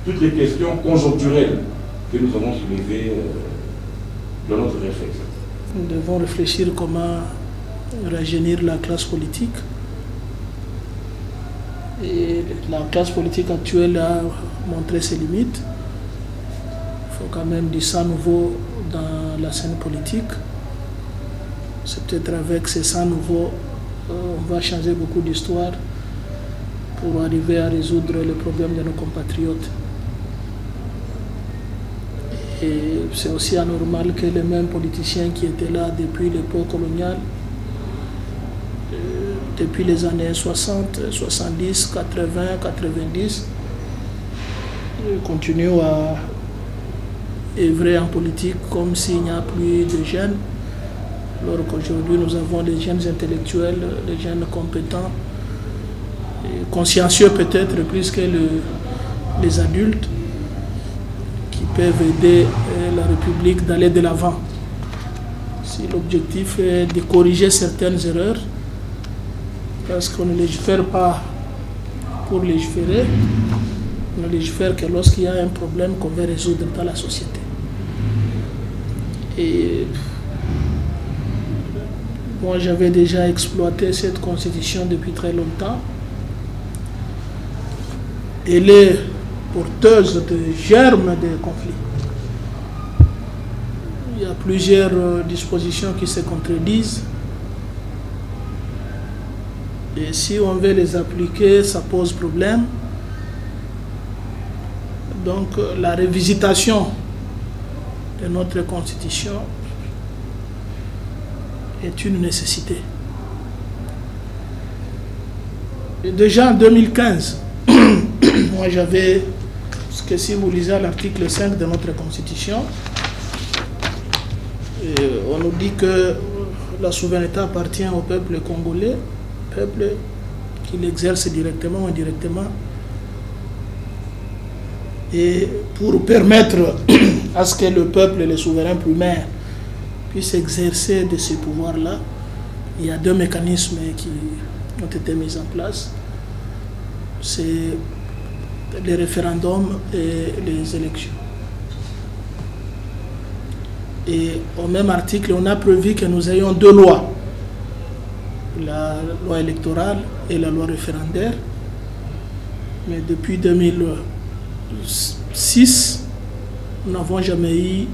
toutes les questions conjoncturelles que nous avons soulevées dans notre réflexion. Nous devons réfléchir comment rajeunir la classe politique. Et la classe politique actuelle a montré ses limites. Il faut quand même du sang nouveau dans la scène politique. C'est peut-être avec ces sang nouveaux on va changer beaucoup d'histoire pour arriver à résoudre les problèmes de nos compatriotes. Et c'est aussi anormal que les mêmes politiciens qui étaient là depuis l'époque coloniale, depuis les années 60, 70, 80, 90, continuent à œuvrer en politique comme s'il n'y a plus de jeunes, alors qu'aujourd'hui nous avons des jeunes intellectuels, des jeunes compétents, et consciencieux peut-être plus que les adultes, qui peuvent aider la République d'aller de l'avant. Si l'objectif est de corriger certaines erreurs, parce qu'on ne légifère pas pour légiférer, on ne légifère que lorsqu'il y a un problème qu'on veut résoudre dans la société. Et moi j'avais déjà exploité cette constitution depuis très longtemps. Elle est porteuse de germes de conflits. Il y a plusieurs dispositions qui se contredisent. Et si on veut les appliquer, ça pose problème. Donc la révisitation de notre constitution est une nécessité. Et déjà en 2015, moi j'avais, parce que si vous lisez l'article 5 de notre constitution, on nous dit que la souveraineté appartient au peuple congolais, peuple qui l'exerce directement ou indirectement, et pour permettre à ce que le peuple et les souverains primaires puissent exercer de ces pouvoirs-là, il y a deux mécanismes qui ont été mis en place. C'est les référendums et les élections. Et au même article, on a prévu que nous ayons deux lois, la loi électorale et la loi référendaire. Mais depuis 2006, nous n'avons jamais eu